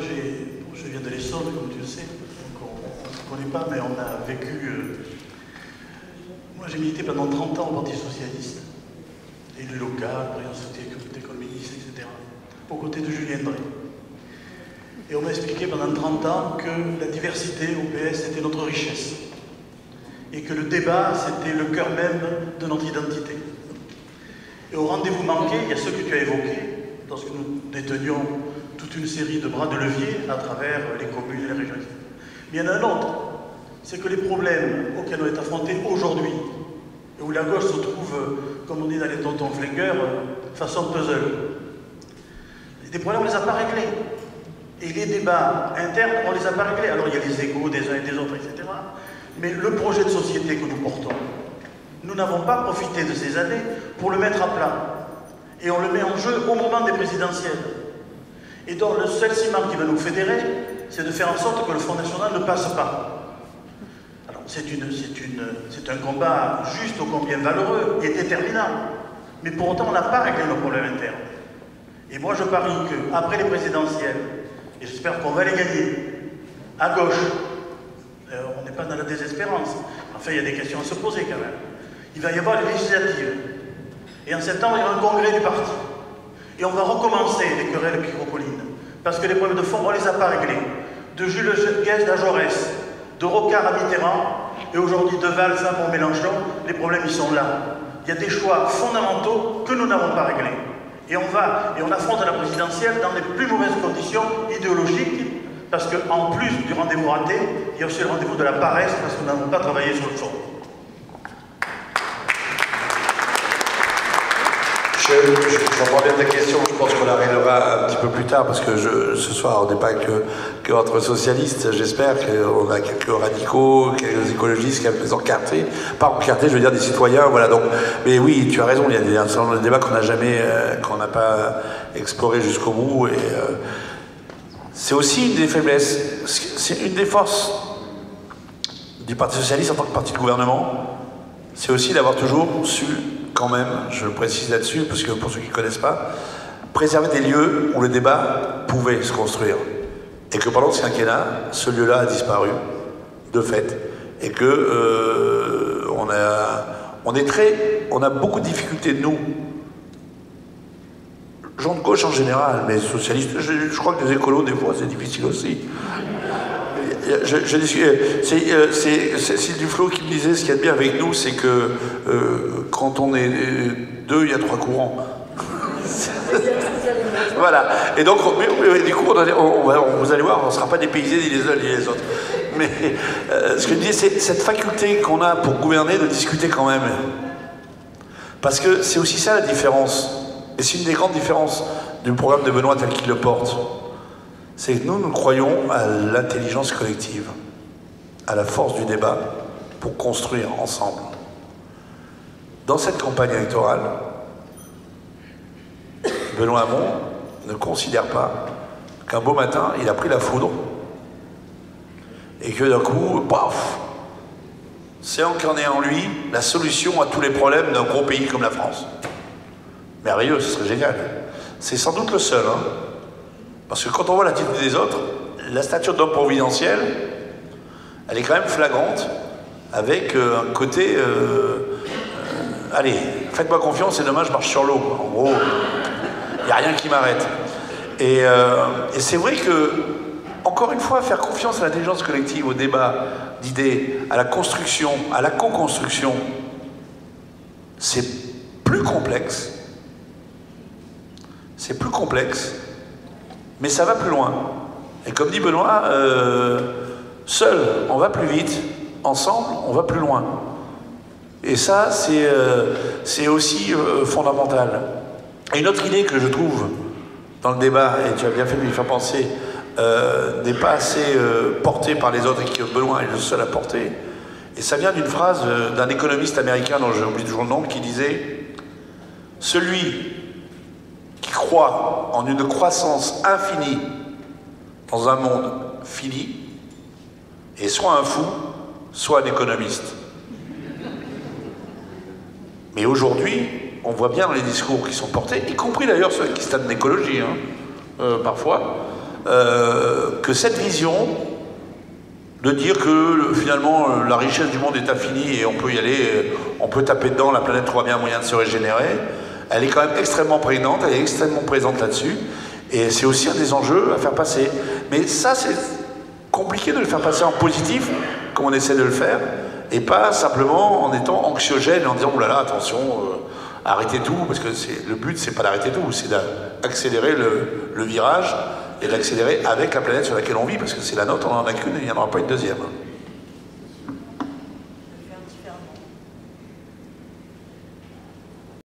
je viens de l'Essonne, comme tu le sais, donc on ne se connaît pas, mais on a vécu... Moi, j'ai milité pendant 30 ans au Parti Socialiste, élu local, président de comité communiste, etc., aux côtés de Julien Drey. Et on m'a expliqué pendant 30 ans que la diversité au PS était notre richesse, et que le débat, c'était le cœur même de notre identité. Et au rendez-vous manqué, il y a ceux que tu as évoqués, lorsque nous détenions toute une série de bras de levier à travers les communes et les régions. Mais il y en a un autre, c'est que les problèmes auxquels on est affrontés aujourd'hui, et où la gauche se trouve, comme on dit dans les tontons flingueurs, façon puzzle, des problèmes, on ne les a pas réglés. Et les débats internes, on ne les a pas réglés. Alors il y a les égos des uns et des autres, etc. Mais le projet de société que nous portons, nous n'avons pas profité de ces années pour le mettre à plat. Et on le met en jeu au moment des présidentielles. Et donc le seul ciment qui va nous fédérer, c'est de faire en sorte que le Front National ne passe pas. Alors c'est un combat juste ô combien valeureux et déterminant. Mais pour autant, on n'a pas réglé nos problèmes internes. Et moi, je parie qu'après les présidentielles, et j'espère qu'on va les gagner, à gauche, on n'est pas dans la désespérance, enfin, il y a des questions à se poser quand même. Il va y avoir les législatives. Et en septembre, il y aura un congrès du parti. Et on va recommencer les querelles picrocolines. Parce que les problèmes de fond, on ne les a pas réglés. De Jules Guesde à Jaurès, de Rocard à Mitterrand, et aujourd'hui de Valls à Mélenchon, les problèmes, ils sont là. Il y a des choix fondamentaux que nous n'avons pas réglés. Et on affronte la présidentielle dans les plus mauvaises conditions idéologiques, parce qu'en plus du rendez-vous raté, il y a aussi le rendez-vous de la paresse, parce que nous n'avons pas travaillé sur le fond. J'entends bien ta question, je pense qu'on la réglera un petit peu plus tard, parce que ce soir, on n'est pas que entre socialistes, j'espère qu'on a quelques radicaux, quelques écologistes, quelques encartés, pas encartés, je veux dire des citoyens, voilà, donc, mais oui, tu as raison, il y a un certain nombre de débats qu'on n'a pas exploré jusqu'au bout, et c'est aussi une des faiblesses, c'est une des forces du Parti Socialiste en tant que parti de gouvernement, c'est aussi d'avoir toujours su, quand même, je le précise là-dessus, parce que pour ceux qui ne connaissent pas, préserver des lieux où le débat pouvait se construire. Et que pendant ce quinquennat, ce lieu-là a disparu, de fait. Et que on a beaucoup de difficultés, nous, gens de gauche en général, mais socialistes, je crois que les écolos, des fois, c'est difficile aussi. C'est Duflo qui me disait, ce qu'il y a de bien avec nous, c'est que quand on est deux, il y a trois courants. Voilà. Et donc, du coup, vous allez voir, on ne sera pas dépaysés ni les uns ni les autres. Mais ce que je dis, c'est cette faculté qu'on a pour gouverner de discuter quand même. Parce que c'est aussi ça la différence. Et c'est une des grandes différences du programme de Benoît tel qu'il le porte. C'est que nous croyons à l'intelligence collective, à la force du débat pour construire ensemble. Dans cette campagne électorale, Benoît Hamon ne considère pas qu'un beau matin, il a pris la foudre et que d'un coup, paf, c'est incarné en lui la solution à tous les problèmes d'un gros pays comme la France. Merveilleux, ce serait génial. C'est sans doute le seul, hein. Parce que quand on voit l'attitude des autres, la stature d'homme providentiel, elle est quand même flagrante, avec un côté... allez, faites-moi confiance, c'est dommage, je marche sur l'eau. En gros, il n'y a rien qui m'arrête. Et c'est vrai que, encore une fois, faire confiance à l'intelligence collective, au débat d'idées, à la construction, à la co-construction, c'est plus complexe. C'est plus complexe. Mais ça va plus loin. Et comme dit Benoît, seul, on va plus vite. Ensemble, on va plus loin. Et ça, c'est aussi fondamental. Et une autre idée que je trouve dans le débat, et tu as bien fait de m'y faire penser, n'est pas assez portée par les autres et que Benoît est le seul à porter. Et ça vient d'une phrase d'un économiste américain dont j'oublie toujours le nom, qui disait « Celui qui croit en une croissance infinie dans un monde fini est soit un fou, soit un économiste. » Mais aujourd'hui, on voit bien dans les discours qui sont portés, y compris d'ailleurs ceux qui se tapent d'écologie, hein, parfois, que cette vision de dire que finalement la richesse du monde est infinie et on peut y aller, on peut taper dedans, la planète trouvera bien un moyen de se régénérer, elle est quand même extrêmement prégnante, elle est extrêmement présente là-dessus, et c'est aussi un des enjeux à faire passer. Mais ça, c'est compliqué de le faire passer en positif, comme on essaie de le faire, et pas simplement en étant anxiogène, en disant « Oh là là, attention, arrêtez tout », parce que le but, c'est pas d'arrêter tout, c'est d'accélérer le virage, et d'accélérer avec la planète sur laquelle on vit, parce que c'est la nôtre, on n'en a qu'une et il n'y en aura pas une deuxième.